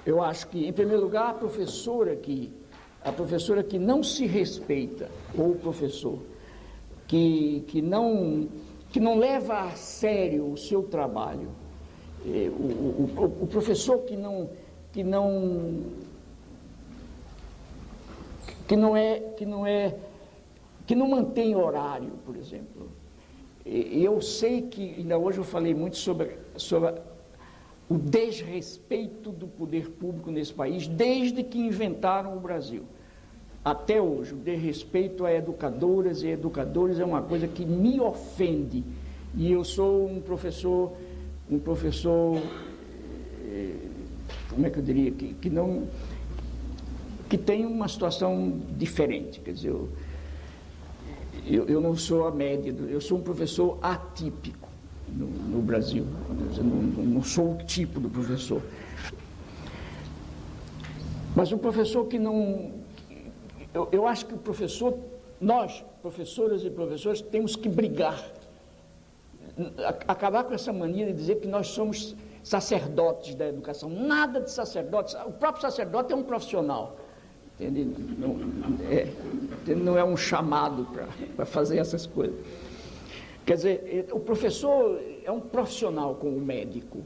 Eu acho que, em primeiro lugar, a professora que não se respeita, ou o professor que não leva a sério o seu trabalho, o professor que não mantém horário, por exemplo. E eu sei que, ainda hoje eu falei muito sobre o desrespeito do poder público nesse país, desde que inventaram o Brasil. Até hoje, o desrespeito a educadoras e educadores é uma coisa que me ofende. E eu sou um professor, como é que eu diria, que tem uma situação diferente. Quer dizer, eu não sou a média, eu sou um professor atípico no Brasil. Não sou o tipo do professor. Mas o professor que não... Eu acho que o professor, nós, professoras e professores, temos que brigar. Acabar com essa mania de dizer que nós somos sacerdotes da educação. Nada de sacerdotes. O próprio sacerdote é um profissional. Entende? Não é um chamado para fazer essas coisas. Quer dizer, o professor é um profissional como o médico,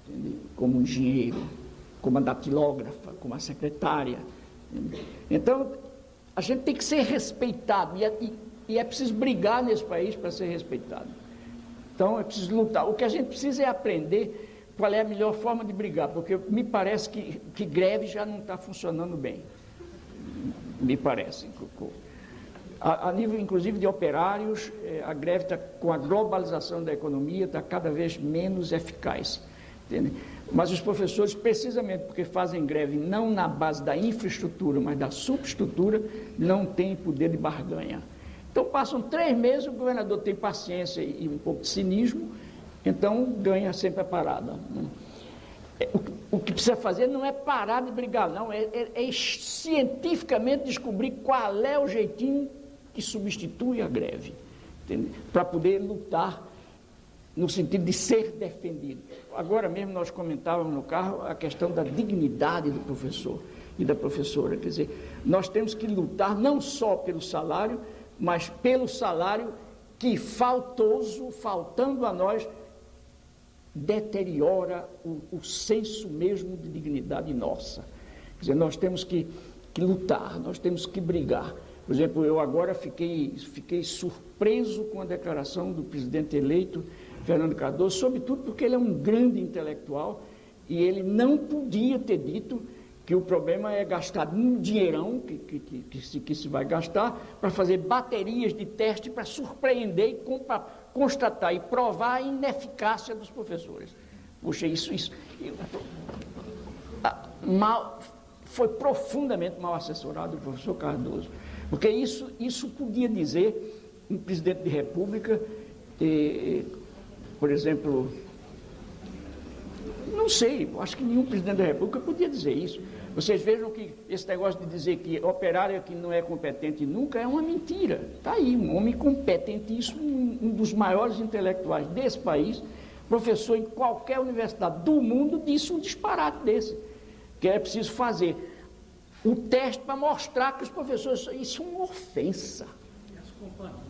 entende? Como o engenheiro, como a datilógrafa, como a secretária. Entende? Então, a gente tem que ser respeitado e é preciso brigar nesse país para ser respeitado. Então, é preciso lutar. O que a gente precisa é aprender qual é a melhor forma de brigar, porque me parece que greve já não está funcionando bem. Me parece. A nível, inclusive, de operários, a greve está, com a globalização da economia, está cada vez menos eficaz. Entende? Mas os professores, precisamente porque fazem greve não na base da infraestrutura, mas da subestrutura, não têm poder de barganha. Então, passam 3 meses, o governador tem paciência e um pouco de cinismo, então ganha sempre a parada. O que precisa fazer não é parar de brigar, não, é cientificamente descobrir qual é o jeitinho que substitui a greve, para poder lutar no sentido de ser defendido. Agora mesmo nós comentávamos no carro a questão da dignidade do professor e da professora, quer dizer, nós temos que lutar não só pelo salário, mas pelo salário que faltando a nós, deteriora o senso mesmo de dignidade nossa. Quer dizer, nós temos que lutar, nós temos que brigar. Por exemplo, eu agora fiquei surpreso com a declaração do presidente eleito, Fernando Cardoso, sobretudo porque ele é um grande intelectual e ele não podia ter dito que o problema é gastar um dinheirão que se vai gastar para fazer baterias de teste para surpreender e constatar e provar a ineficácia dos professores. Puxa, isso foi profundamente mal assessorado o professor Cardoso, porque isso podia dizer um presidente de república, por exemplo, não sei, acho que nenhum presidente da república podia dizer isso. Vocês vejam que esse negócio de dizer que operário que não é competente nunca é uma mentira. Está aí, um homem competentíssimo, um dos maiores intelectuais desse país, professor em qualquer universidade do mundo, disse um disparate desse, que é preciso fazer o teste para mostrar que os professores... Isso é uma ofensa. E as companhias?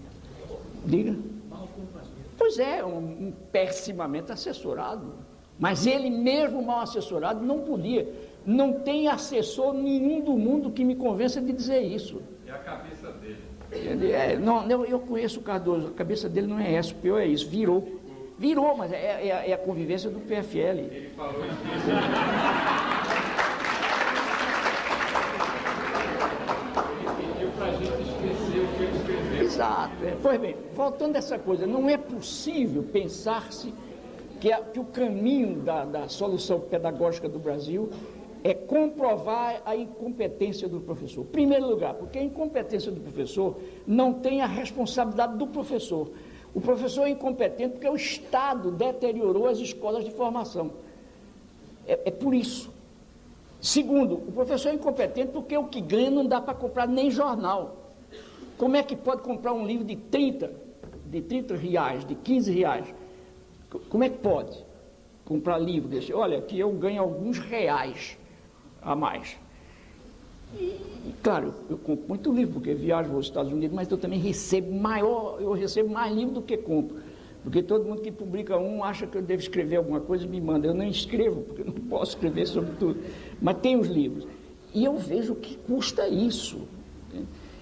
Diga. Mal companhia. Pois é, um pessimamente assessorado. Mas ele mesmo mal assessorado não podia... Não tem assessor nenhum do mundo que me convença de dizer isso. É a cabeça dele. Eu conheço o Cardoso, a cabeça dele não é essa, o pior é isso, virou, mas é a convivência do PFL. Ele falou isso. Ele pediu para a gente esquecer o que ele escreveu. Exato. Pois bem, voltando a essa coisa, não é possível pensar-se que o caminho da solução pedagógica do Brasil é comprovar a incompetência do professor. Em primeiro lugar, porque a incompetência do professor não tem a responsabilidade do professor. O professor é incompetente porque o Estado deteriorou as escolas de formação. É por isso. Segundo, o professor é incompetente porque o que ganha não dá para comprar nem jornal. Como é que pode comprar um livro de 30 reais, de 15 reais? Como é que pode comprar livro desse? Olha, aqui eu ganho alguns reais a mais. E claro, eu compro muito livro, porque viajo aos Estados Unidos, mas eu também recebo mais livro do que compro. Porque todo mundo que publica um acha que eu devo escrever alguma coisa e me manda. Eu não escrevo, porque eu não posso escrever sobre tudo. Mas tem os livros. E eu vejo o que custa isso.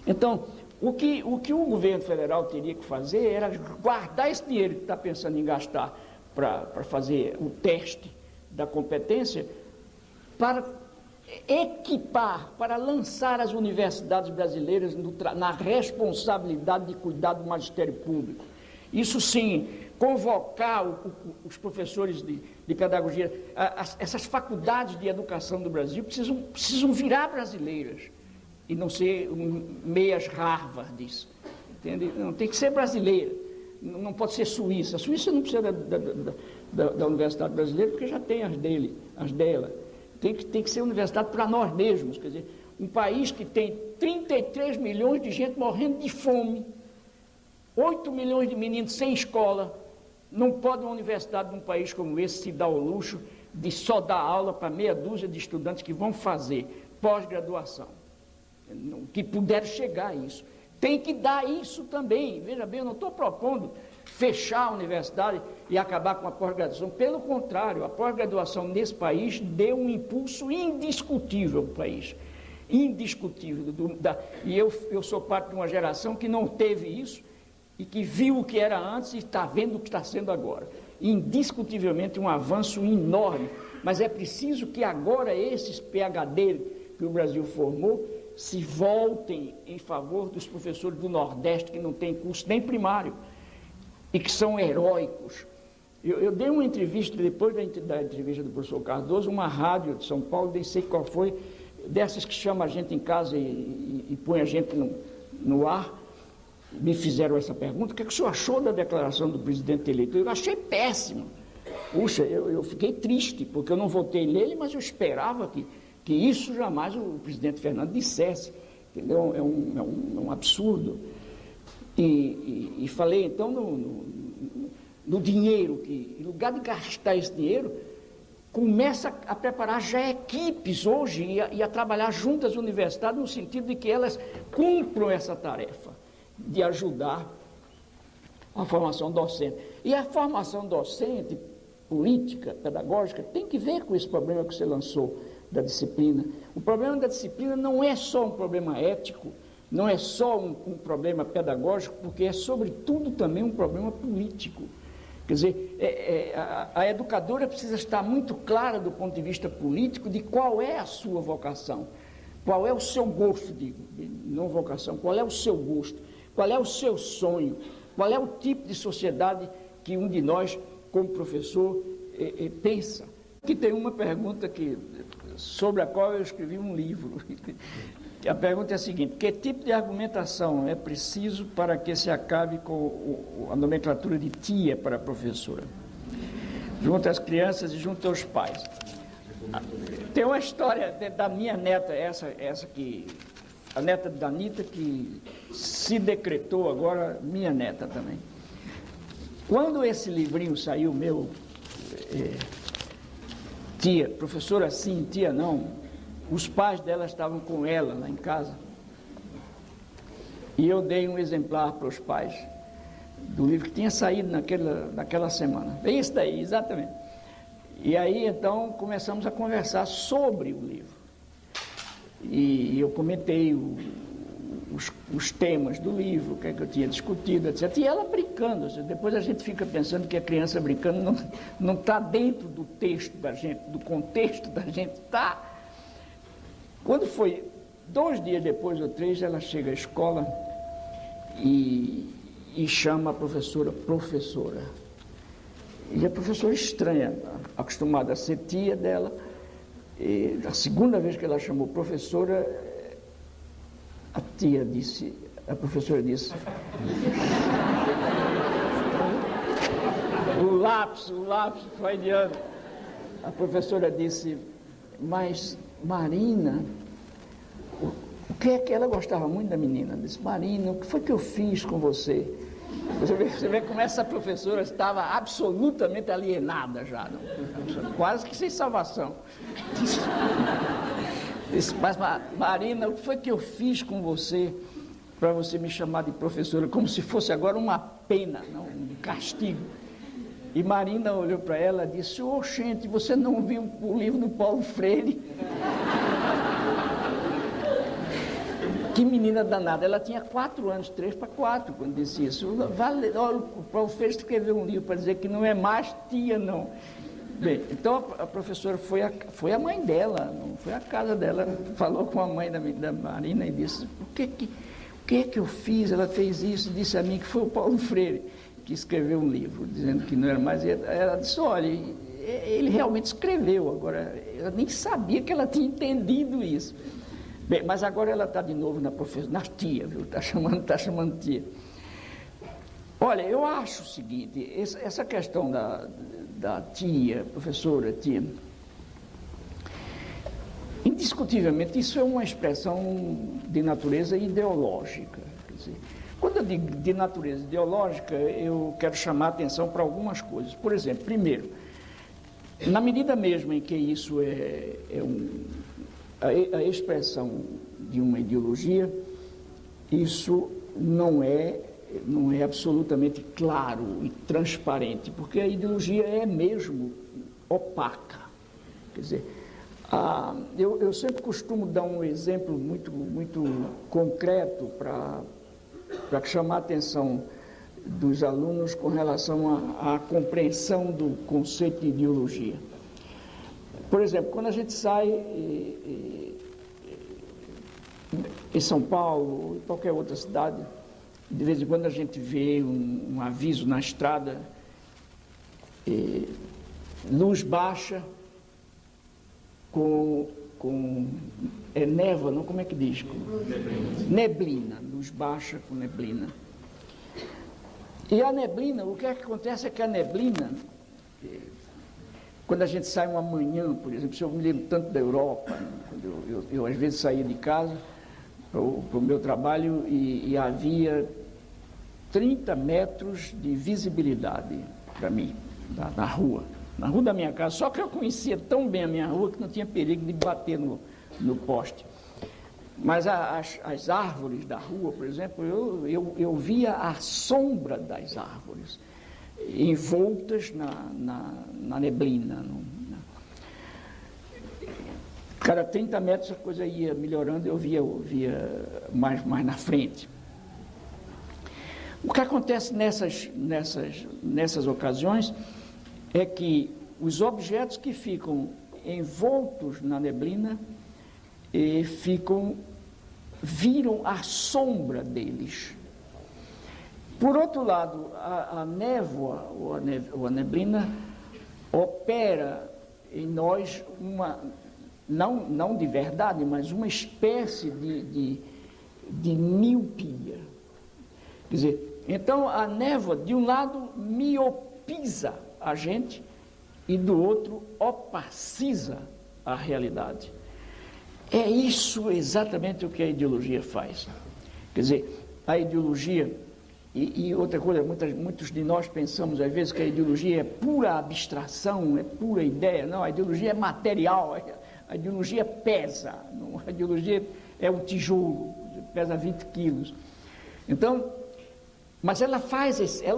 Então, o que o governo federal teria que fazer era guardar esse dinheiro que está pensando em gastar para fazer o teste da competência, para equipar, para lançar as universidades brasileiras na responsabilidade de cuidar do magistério público. Isso sim, convocar os professores de pedagogia, essas faculdades de educação do Brasil precisam virar brasileiras e não ser meias Harvards, entende? Não, tem que ser brasileira, não pode ser suíça. A Suíça não precisa da Universidade Brasileira porque já tem as dela. Tem que ser universidade para nós mesmos, quer dizer, um país que tem 33 milhões de gente morrendo de fome, 8 milhões de meninos sem escola. Não pode uma universidade de um país como esse se dar ao luxo de só dar aula para meia dúzia de estudantes que vão fazer pós-graduação, que puderam chegar a isso. Tem que dar isso também. Veja bem, eu não estou propondo fechar a universidade e acabar com a pós-graduação. Pelo contrário, a pós-graduação nesse país deu um impulso indiscutível ao país. Indiscutível. E eu sou parte de uma geração que não teve isso e que viu o que era antes e está vendo o que está sendo agora. Indiscutivelmente um avanço enorme, mas é preciso que agora esses PhD que o Brasil formou se voltem em favor dos professores do Nordeste que não têm curso nem primário e que são heróicos. Eu dei uma entrevista, depois da entrevista do professor Cardoso, uma rádio de São Paulo, nem sei qual foi, dessas que chama a gente em casa e põe a gente no ar. Me fizeram essa pergunta: o que o senhor achou da declaração do presidente eleito? Eu achei péssimo. Puxa, eu fiquei triste, porque eu não votei nele, mas eu esperava que isso jamais o presidente Fernando dissesse. Entendeu? É um absurdo. E falei, então, no dinheiro, que em lugar de gastar esse dinheiro, começa a preparar já equipes hoje e a trabalhar junto às universidades, no sentido de que elas cumpram essa tarefa de ajudar a formação docente. E a formação docente, política, pedagógica, tem que ver com esse problema que você lançou da disciplina. O problema da disciplina não é só um problema ético, não é só um problema pedagógico, porque é, sobretudo, também um problema político. Quer dizer, a educadora precisa estar muito clara do ponto de vista político de qual é a sua vocação, qual é o seu gosto, não vocação, qual é o seu gosto, qual é o seu sonho, qual é o tipo de sociedade que um de nós, como professor, pensa. Aqui tem uma pergunta sobre a qual eu escrevi um livro. A pergunta é a seguinte: que tipo de argumentação é preciso para que se acabe com a nomenclatura de tia para a professora? Junto às crianças e junto aos pais. Tem uma história da minha neta, a neta da Anitta, que se decretou agora minha neta também. Quando esse livrinho saiu, meu, tia, professora sim, tia não, os pais dela estavam com ela lá em casa. E eu dei um exemplar para os pais do livro que tinha saído naquela semana. É isso daí, exatamente. E aí, então, começamos a conversar sobre o livro. E eu comentei os temas do livro, o que é que eu tinha discutido, etc. E ela brincando. Depois a gente fica pensando que a criança brincando não está dentro do texto da gente, do contexto da gente, está. Quando foi 2 dias depois ou 3, ela chega à escola e chama a professora. E a professora estranha, acostumada a ser tia dela, e a segunda vez que ela chamou professora, a professora disse, o lapso freudiano, a professora disse, mas Marina, o que é que ela gostava muito da menina? Disse, Marina, o que foi que eu fiz com você? Você vê como essa professora estava absolutamente alienada já, não? Quase que sem salvação. Disse, mas Marina, o que foi que eu fiz com você para você me chamar de professora, como se fosse agora uma pena, não, um castigo? E Marina olhou para ela e disse, gente, você não viu o livro do Paulo Freire? Que menina danada, ela tinha 4 anos, 3 para 4, quando disse isso. Olha, o Paulo Freire escreveu um livro para dizer que não é mais tia, não. Bem, então a professora foi a mãe dela, não foi a casa dela, falou com a mãe da Marina e disse, o que eu fiz? Ela fez isso, disse a mim que foi o Paulo Freire que escreveu um livro, dizendo que não era mais. Ela disse, olha, ele realmente escreveu, agora, eu nem sabia que ela tinha entendido isso. Bem, mas agora ela está de novo na tia, viu? Está chamando tia. Olha, eu acho o seguinte, essa questão da tia, professora, tia, indiscutivelmente isso é uma expressão de natureza ideológica. Quer dizer, quando eu digo de natureza ideológica, eu quero chamar a atenção para algumas coisas. Por exemplo, primeiro, na medida mesmo em que isso a expressão de uma ideologia, isso não é absolutamente claro e transparente, porque a ideologia é mesmo opaca. Quer dizer, eu sempre costumo dar um exemplo muito, muito concreto para chamar a atenção dos alunos com relação à compreensão do conceito de ideologia. Por exemplo, quando a gente sai em São Paulo ou em qualquer outra cidade, de vez em quando a gente vê um aviso na estrada, luz baixa com névoa, não, como é que diz? Neblina, luz baixa com neblina. E a neblina, o que é que acontece é que a neblina, quando a gente sai uma manhã, por exemplo, se eu me lembro tanto da Europa, quando eu às vezes saía de casa para o meu trabalho e havia 30 metros de visibilidade para mim, na rua da minha casa, só que eu conhecia tão bem a minha rua que não tinha perigo de bater no poste. Mas as árvores da rua, por exemplo, eu via a sombra das árvores envoltas na neblina. Cada 30 metros a coisa ia melhorando, eu via mais na frente. O que acontece nessas ocasiões é que os objetos que ficam envoltos na neblina viram a sombra deles. Por outro lado, a névoa ou a neblina opera em nós não de verdade, mas uma espécie de miopia. Quer dizer, então a névoa, de um lado, miopiza a gente e do outro, opaciza a realidade. É isso exatamente o que a ideologia faz. Quer dizer, a ideologia, e outra coisa, muitos de nós pensamos às vezes que a ideologia é pura abstração, é pura ideia. Não, a ideologia é material, a ideologia pesa, a ideologia é um tijolo, pesa 20 quilos. Então, mas ela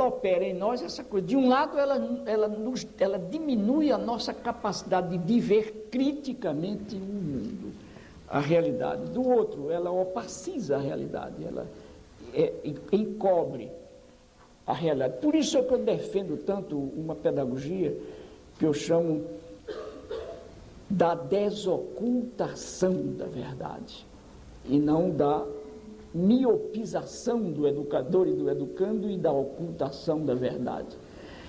opera em nós essa coisa. De um lado, ela diminui a nossa capacidade de ver criticamente o mundo, a realidade. Do outro, ela opaciza a realidade, ela encobre a realidade. Por isso é que eu defendo tanto uma pedagogia que eu chamo da desocultação da verdade, e não da miopização do educador e do educando e da ocultação da verdade.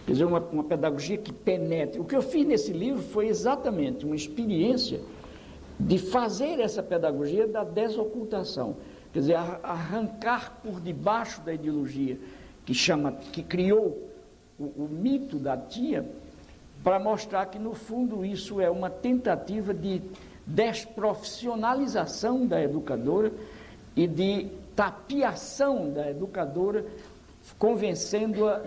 Quer dizer, uma pedagogia que penetre. O que eu fiz nesse livro foi exatamente uma experiência de fazer essa pedagogia da desocultação. Quer dizer, arrancar por debaixo da ideologia que criou o mito da tia, para mostrar que, no fundo, isso é uma tentativa de desprofissionalização da educadora e de tapiação da educadora, convencendo-a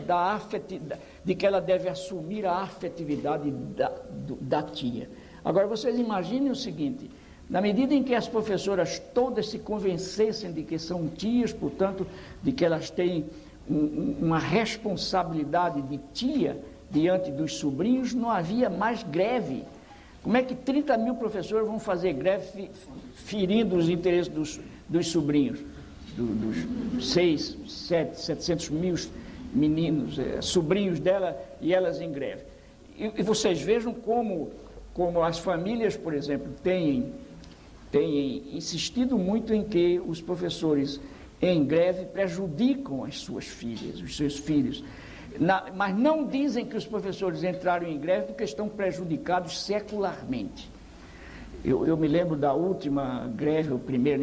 de que ela deve assumir a afetividade da tia. Agora, vocês imaginem o seguinte: Na medida em que as professoras todas se convencessem de que são tias, portanto, de que elas têm uma responsabilidade de tia diante dos sobrinhos, não havia mais greve. Como é que 30 mil professores vão fazer greve ferindo os interesses dos sobrinhos? Dos 700 mil meninos, sobrinhos dela, e elas em greve. E vocês vejam como as famílias, por exemplo, têm insistido muito em que os professores em greve prejudicam as suas filhas, os seus filhos. Mas não dizem que os professores entraram em greve porque estão prejudicados secularmente. Eu me lembro da última greve, o primeiro,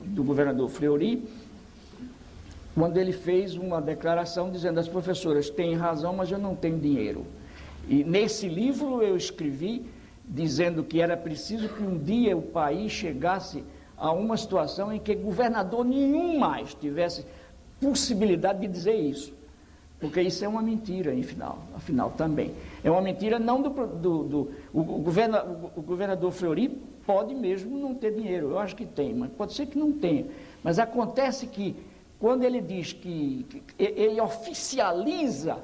do governador Fleury, quando ele fez uma declaração dizendo: as professoras têm razão, mas eu não tenho dinheiro. E nesse livro eu escrevi dizendo que era preciso que um dia o país chegasse a uma situação em que governador nenhum mais tivesse possibilidade de dizer isso. Porque isso é uma mentira, afinal também. É uma mentira não o governador Fleury pode mesmo não ter dinheiro, eu acho que tem, mas pode ser que não tenha. Mas acontece que, quando ele diz que ele oficializa,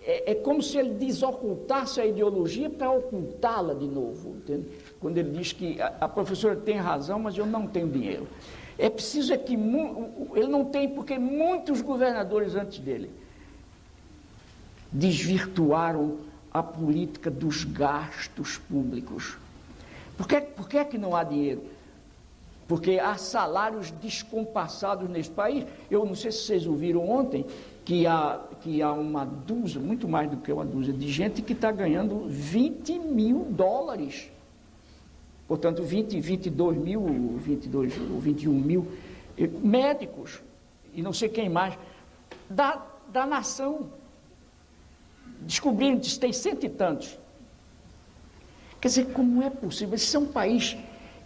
é como se ele desocultasse a ideologia para ocultá-la de novo, entende? Quando ele diz que a professora tem razão, mas eu não tenho dinheiro. É preciso que ele não tem, porque muitos governadores antes dele desvirtuaram a política dos gastos públicos. Por que é que não há dinheiro? Porque há salários descompassados nesse país. Eu não sei se vocês ouviram ontem que há uma dúzia, muito mais do que uma dúzia de gente que está ganhando $20 mil. Portanto, 22 mil, 22 ou 21 mil médicos, e não sei quem mais, da nação. Descobriram que tem 100 e tantos. Quer dizer, como é possível? Esse é um país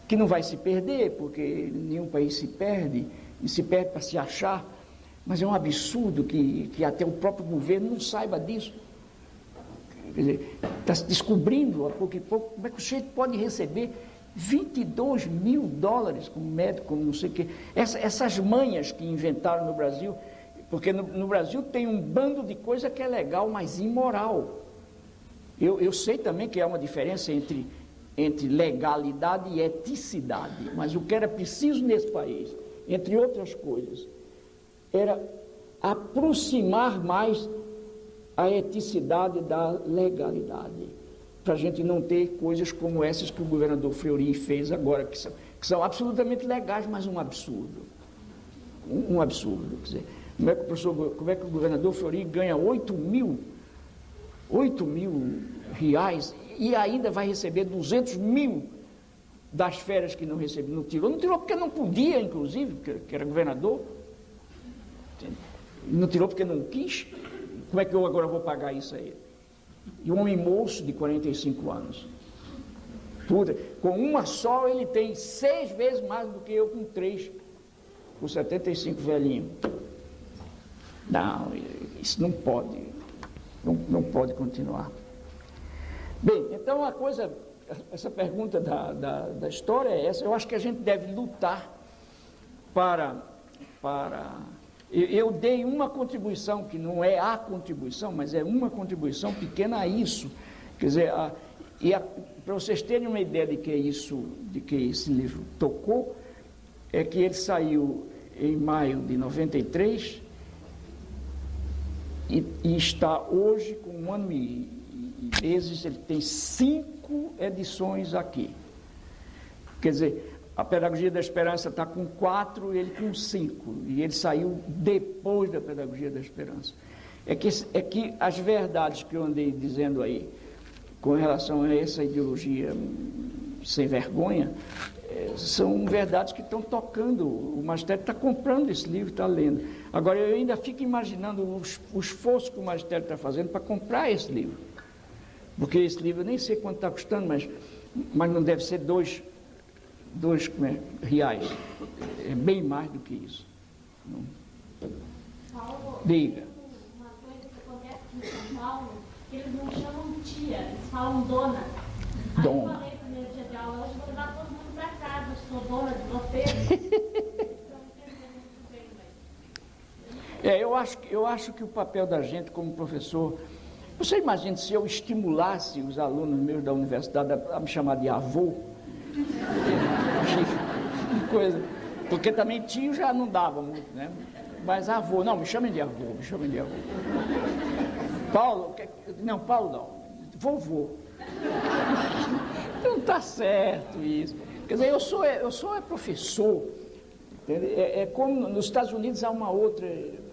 que não vai se perder, porque nenhum país se perde, e se perde para se achar, mas é um absurdo que até o próprio governo não saiba disso. Quer dizer, está se descobrindo a pouco e pouco como é que o sujeito pode receber $22 mil como médico, como não sei o quê. Essas manhas que inventaram no Brasil, porque no Brasil tem um bando de coisa que é legal, mas imoral. Eu sei também que há uma diferença entre legalidade e eticidade, mas o que era preciso nesse país, entre outras coisas, era aproximar mais a eticidade da legalidade, para a gente não ter coisas como essas que o governador Fleury fez agora, que são absolutamente legais, mas um absurdo. Um absurdo. Quer dizer, como é que o governador Fleury ganha 8 mil reais e ainda vai receber 200 mil das férias que não recebeu? Não tirou porque não podia, inclusive, porque era governador. Não tirou porque não quis. Como é que eu agora vou pagar isso aí? E um homem moço de 45 anos. Com uma só ele tem 6 vezes mais do que eu com 3. Com 75 velhinho. Não, isso não pode. Não pode continuar. Bem, então essa pergunta da história é essa. Eu acho que a gente deve lutar para eu dei uma contribuição, que não é a contribuição, mas é uma contribuição pequena a isso. Quer dizer, para vocês terem uma ideia de que esse livro tocou, é que ele saiu em maio de 93 e está hoje com 1 ano e meses, ele tem 5 edições aqui. Quer dizer, a Pedagogia da Esperança está com 4, ele com 5, e ele saiu depois da Pedagogia da Esperança. É que as verdades que eu andei dizendo aí, com relação a essa ideologia sem vergonha, são verdades que estão tocando. O magistério está comprando esse livro, está lendo. Agora, eu ainda fico imaginando o esforço que o magistério está fazendo para comprar esse livro. Porque esse livro, eu nem sei quanto está custando, mas não deve ser dois reais. É bem mais do que isso. Paulo, Diga. uma coisa que acontece em São Paulo, eles não chamam tia, eles falam dona. Dom. Aí eu falei no primeiro dia de aula, hoje eu vou levar todo mundo para casa, eu sou dona de vocês. Eu acho que o papel da gente como professor, você imagina se eu estimulasse os alunos meus da universidade a me chamar de avô? Que coisa. Porque também tio já não dava muito, né? Mas avô, não, me chamem de avô, me chamem de avô. Paulo, não, Paulo não, vovô. Não está certo isso. Quer dizer, eu sou professor. É como nos Estados Unidos há uma outra,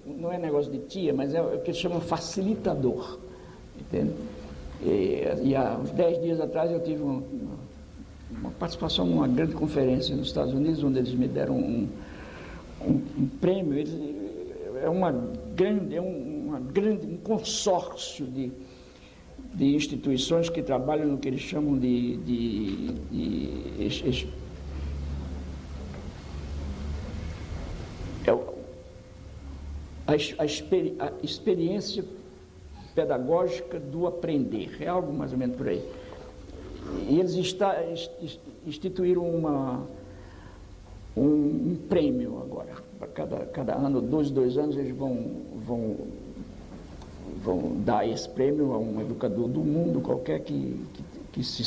não é negócio de tia, mas é o que eles chamam facilitador. Entende? E há uns 10 dias atrás eu tive uma participação numa grande conferência nos Estados Unidos, onde eles me deram um prêmio. Um consórcio de instituições que trabalham no que eles chamam a experiência pedagógica do aprender, é algo mais ou menos por aí. E eles instituíram um prêmio agora, para cada ano, 2 anos, eles vão dar esse prêmio a um educador do mundo qualquer que se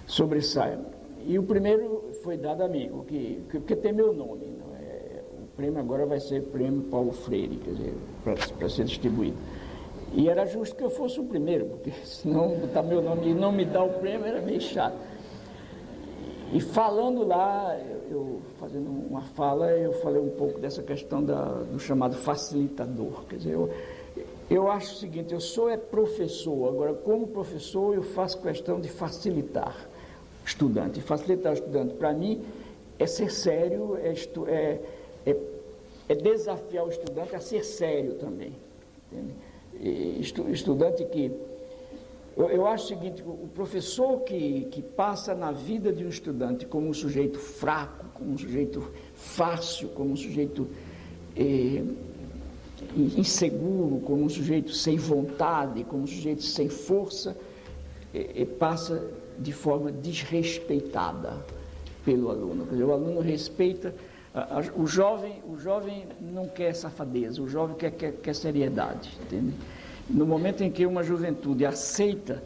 sobressaia. E o primeiro foi dado a mim, porque tem meu nome. O prêmio agora vai ser Prêmio Paulo Freire, quer dizer, para ser distribuído. E era justo que eu fosse o primeiro, porque senão botar meu nome e não me dar o prêmio era meio chato. E falando lá, fazendo uma fala, eu falei um pouco dessa questão do chamado facilitador. Quer dizer, eu acho o seguinte, eu sou professor, agora como professor eu faço questão de facilitar o estudante. E facilitar o estudante, para mim, é ser sério, é desafiar o estudante a ser sério também. Entende? Estudante que... Eu acho o seguinte, o professor que passa na vida de um estudante como um sujeito fraco, como um sujeito fácil, como um sujeito inseguro, como um sujeito sem vontade, como um sujeito sem força, passa de forma desrespeitada pelo aluno. Quer dizer, o aluno respeita... O jovem não quer safadeza, o jovem quer seriedade, entende? No momento em que uma juventude aceita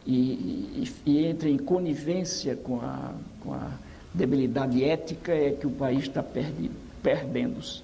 e entra em conivência com a debilidade ética, é que o país está perdendo-se.